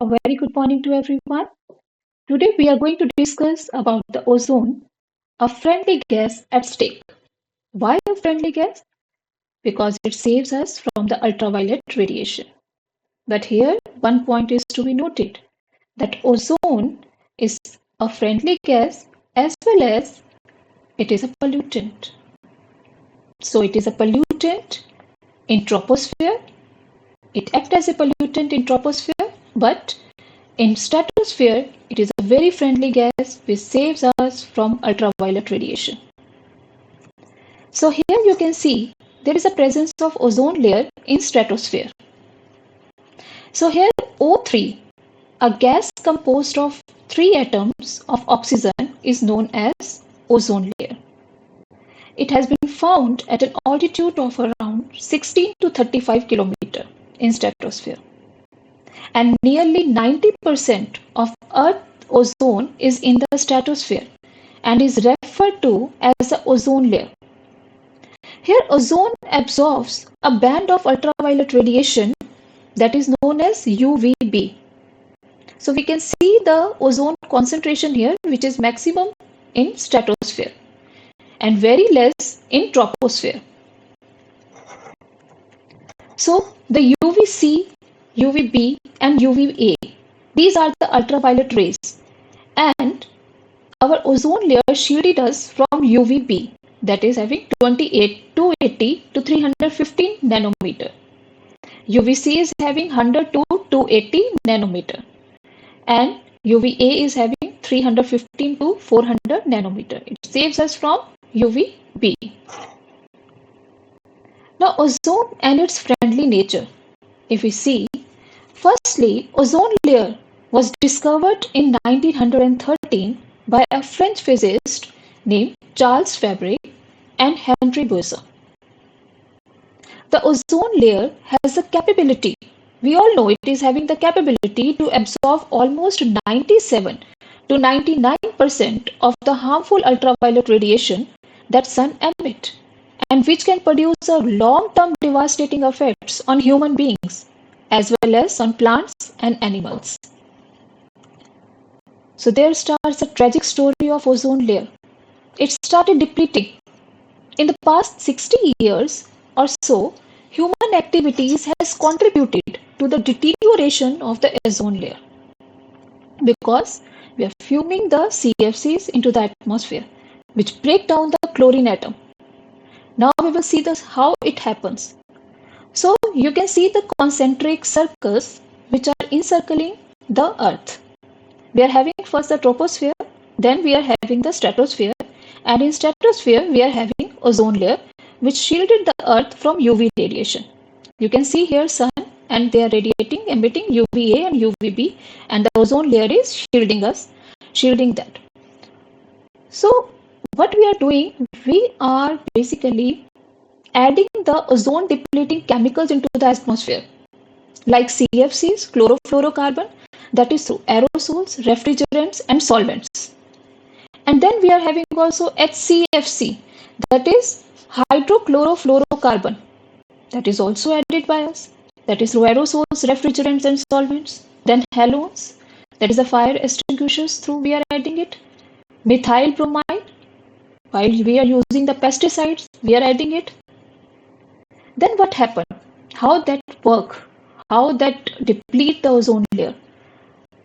A very good morning to everyone. Today we are going to discuss about the ozone, a friendly gas at stake. Why a friendly gas? Because it saves us from the ultraviolet radiation. But here one point is to be noted that ozone is a friendly gas as well as it is a pollutant. So it is a pollutant in troposphere. It acts as a pollutant in troposphere, but in stratosphere, it is a very friendly gas which saves us from ultraviolet radiation. So here you can see there is a presence of ozone layer in stratosphere. So here O3, a gas composed of three atoms of oxygen, is known as ozone layer. It has been found at an altitude of around 16 to 35 km in stratosphere. And nearly 90% of Earth ozone is in the stratosphere and is referred to as the ozone layer. Here, ozone absorbs a band of ultraviolet radiation that is known as UVB. So we can see the ozone concentration here, which is maximum in stratosphere and very less in troposphere. So the UVC, UVB and UVA, these are the ultraviolet rays, and our ozone layer shielded us from UVB, that is having 280 to 315 nanometer. UVC is having 100 to 280 nanometer, and UVA is having 315 to 400 nanometer. It saves us from UVB. Now, ozone and its friendly nature. If we see, firstly, ozone layer was discovered in 1913 by a French physicist named Charles Fabry and Henry Boson. The ozone layer has the capability, we all know it is having the capability to absorb almost 97 to 99% of the harmful ultraviolet radiation that sun emit, and which can produce a long-term devastating effects on human beings as well as on plants and animals. So there starts a tragic story of ozone layer. It started depleting. In the past 60 years or so, human activities has contributed to the deterioration of the ozone layer because we are fuming the CFCs into the atmosphere, which break down the chlorine atom. Now we will see how it happens. So you can see the concentric circles which are encircling the Earth. We are having first the troposphere, then we are having the stratosphere, and in stratosphere we are having ozone layer which shielded the Earth from UV radiation. You can see here sun, and they are radiating, emitting UVA and UVB, and the ozone layer is shielding that. So what we are doing, we are basically adding the ozone depleting chemicals into the atmosphere like CFCs, chlorofluorocarbon, that is through aerosols, refrigerants and solvents. And then we are having also HCFC, that is hydrochlorofluorocarbon, that is also added by us, that is through aerosols, refrigerants and solvents. Then halogens, that is the fire extinguishers, through we are adding it. Methyl bromide, while we are using the pesticides, we are adding it. Then what happened? How that work? How that deplete the ozone layer?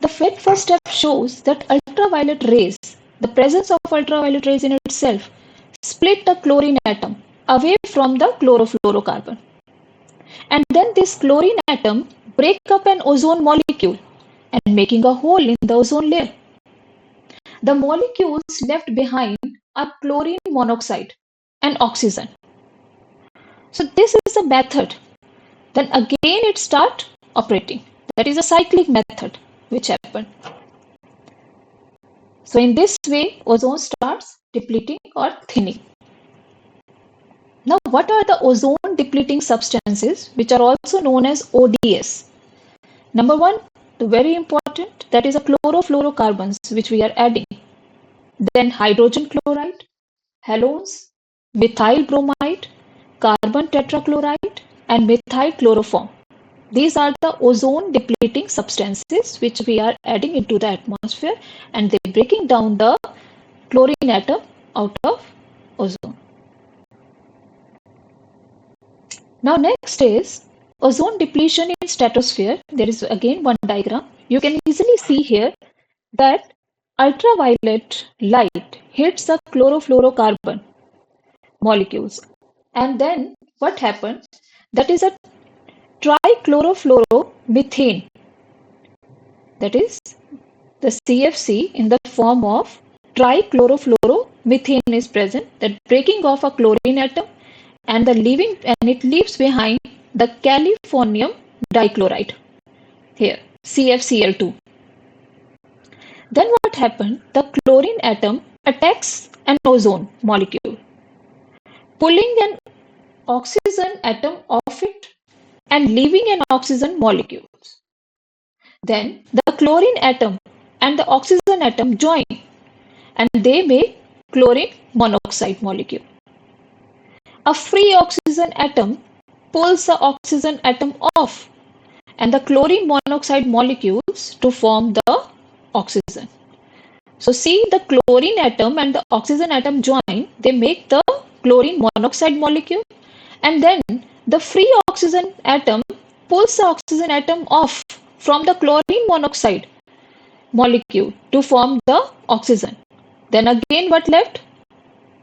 The first step shows that ultraviolet rays, the presence of ultraviolet rays in itself, split the chlorine atom away from the chlorofluorocarbon. And then this chlorine atom break up an ozone molecule and making a hole in the ozone layer. The molecules left behind are chlorine monoxide and oxygen. So this is a method. Then again it start operating. That is a cyclic method which happened. So in this way, ozone starts depleting or thinning. Now, what are the ozone depleting substances which are also known as ODS? Number one, the very important, that is a chlorofluorocarbons which we are adding. Then hydrogen chloride, halogens, methyl bromide, carbon tetrachloride and methyl chloroform. These are the ozone depleting substances which we are adding into the atmosphere, and they're breaking down the chlorine atom out of ozone. Now next is ozone depletion in stratosphere. There is again one diagram. You can easily see here that ultraviolet light hits the chlorofluorocarbon molecules, and then what happens? That is a trichlorofluoromethane, that is the CFC in the form of trichlorofluoromethane is present, that breaking off a chlorine atom, and it leaves behind the californium dichloride here, CFCl2. Then what happened? The chlorine atom attacks an ozone molecule, pulling an oxygen atom off it and leaving an oxygen molecule. Then the chlorine atom and the oxygen atom join, and they make chlorine monoxide molecule. A free oxygen atom pulls the oxygen atom off and the chlorine monoxide molecules to form the oxygen. So see, the chlorine atom and the oxygen atom join, they make the chlorine monoxide molecule, and then the free oxygen atom pulls the oxygen atom off from the chlorine monoxide molecule to form the oxygen. Then again what left?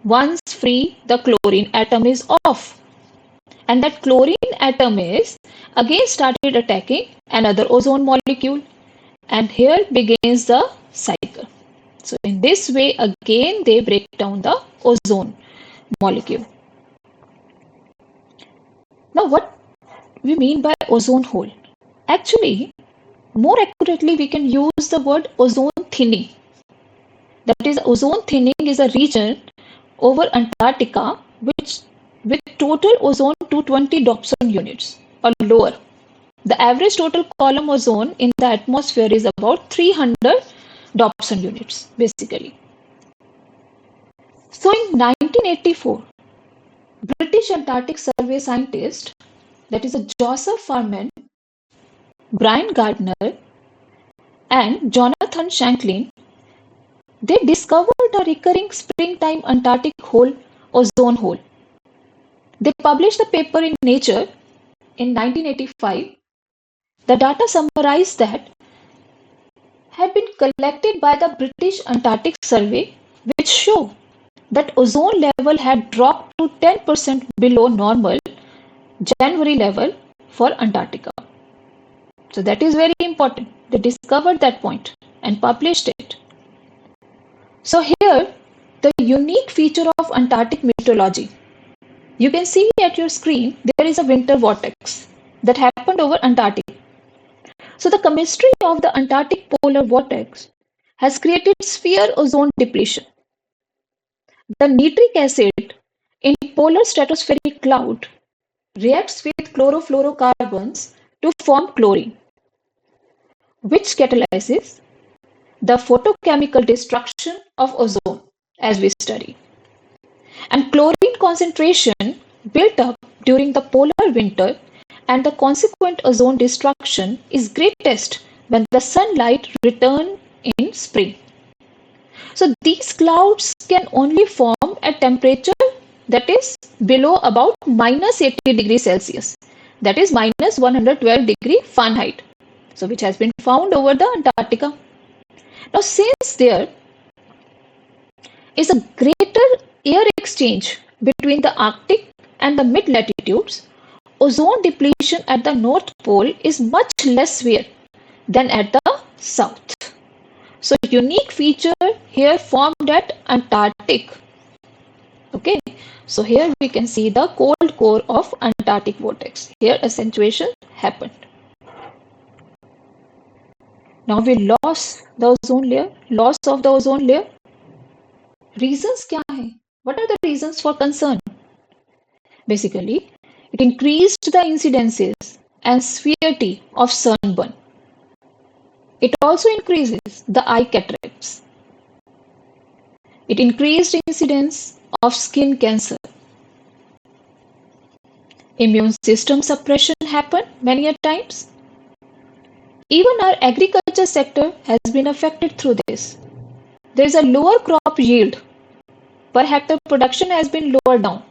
Once free, the chlorine atom is off, and that chlorine atom is again started attacking another ozone molecule, and here begins the cycle. So in this way again they break down the ozone molecule. Now what we mean by ozone hole? Actually, more accurately we can use the word ozone thinning. That is, ozone thinning is a region over Antarctica which with total ozone 220 Dobson units or lower. The average total column ozone in the atmosphere is about 300 Dobson units basically. So in 1984, British Antarctic Survey scientist, that is a Joseph Farman, Brian Gardner and Jonathan Shanklin, they discovered a recurring springtime Antarctic hole, ozone hole. They published the paper in Nature in 1985. The data summarized that had been collected by the British Antarctic Survey, which show that ozone level had dropped to 10% below normal January level for Antarctica. So that is very important. They discovered that point and published it. So here, the unique feature of Antarctic meteorology. You can see at your screen, there is a winter vortex that happened over Antarctic. So the chemistry of the Antarctic polar vortex has created sphere ozone depletion. The nitric acid in polar stratospheric cloud reacts with chlorofluorocarbons to form chlorine, which catalyzes the photochemical destruction of ozone as we study. And chlorine concentration built up during the polar winter and the consequent ozone destruction is greatest when the sunlight returns in spring. So these clouds can only form at temperature that is below about minus 80 degrees Celsius, that is minus 112 degree Fahrenheit, so which has been found over the Antarctica. Now since there is a greater air exchange between the Arctic and the mid latitudes, ozone depletion at the North Pole is much less severe than at the South. So unique feature here formed at Antarctic. Okay, so here we can see the cold core of Antarctic vortex. Here accentuation happened. Now we lost the ozone layer, loss of the ozone layer. Reasons क्या है? What are the reasons for concern? Basically, it increased the incidences and severity of sunburn. It also increases the eye cataracts. It increased incidence of skin cancer. Immune system suppression happen many a times. Even our agriculture sector has been affected through this. There is a lower crop yield per hectare, production has been lowered down,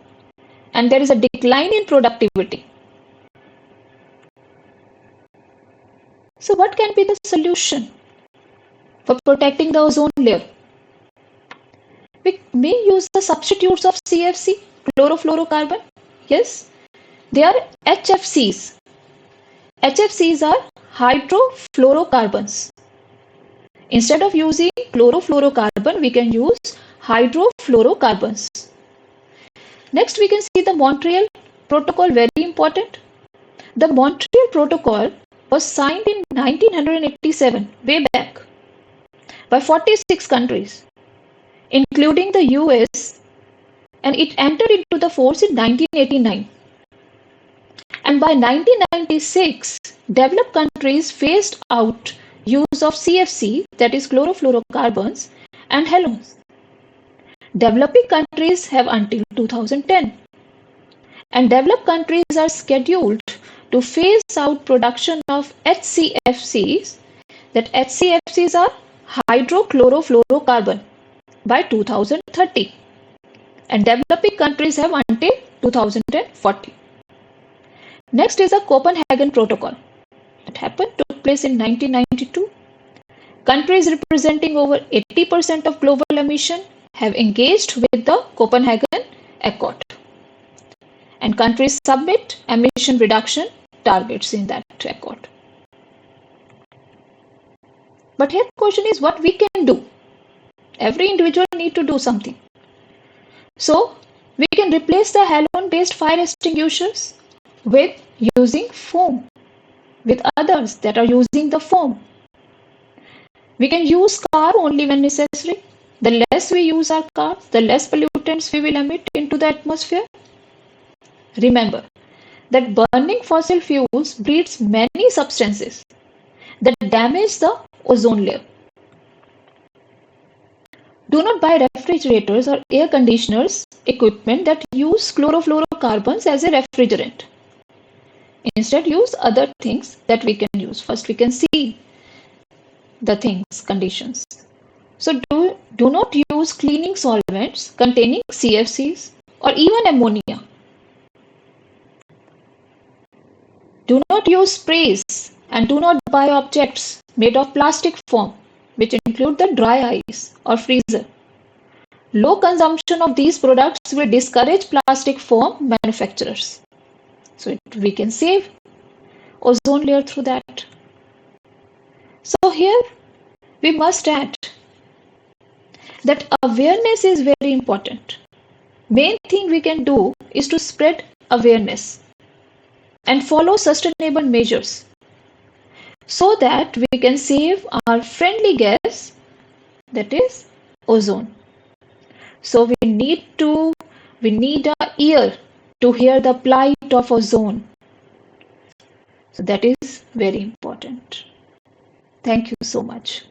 and there is a decline in productivity. So what can be the solution for protecting the ozone layer? We may use the substitutes of CFC, chlorofluorocarbon. Yes, they are HFCs. HFCs are hydrofluorocarbons. Instead of using chlorofluorocarbon, we can use hydrofluorocarbons. Next, we can see the Montreal Protocol, very important. The Montreal Protocol was signed in 1987, way back, by 46 countries, including the US, and it entered into the force in 1989. And by 1996, developed countries phased out use of CFC, that is chlorofluorocarbons, and halogens. Developing countries have until 2010, and developed countries are scheduled to phase out production of HCFCs, that HCFCs are hydrochlorofluorocarbon, by 2030, and developing countries have until 2040. Next is the Copenhagen Protocol. It took place in 1992. Countries representing over 80% of global emission have engaged with the Copenhagen Accord, and countries submit emission reduction targets in that accord. But here the question is what we can do. Every individual need to do something. So we can replace the halon-based fire extinguishers with using foam, with others that are using the foam. We can use car only when necessary. The less we use our cars, the less pollutants we will emit into the atmosphere. Remember that burning fossil fuels breeds many substances that damage the ozone layer. Do not buy refrigerators or air conditioners equipment that use chlorofluorocarbons as a refrigerant. Instead, use other things that we can use. First, we can see the things, conditions. So do not use cleaning solvents containing CFCs or even ammonia. Do not use sprays and do not buy objects made of plastic foam, which include the dry ice or freezer. Low consumption of these products will discourage plastic foam manufacturers. So we can save ozone layer through that. So here we must add that awareness is very important. Main thing we can do is to spread awareness and follow sustainable measures so that we can save our friendly gas, that is ozone. So we need an ear to hear the plight of ozone. So that is very important. Thank you so much.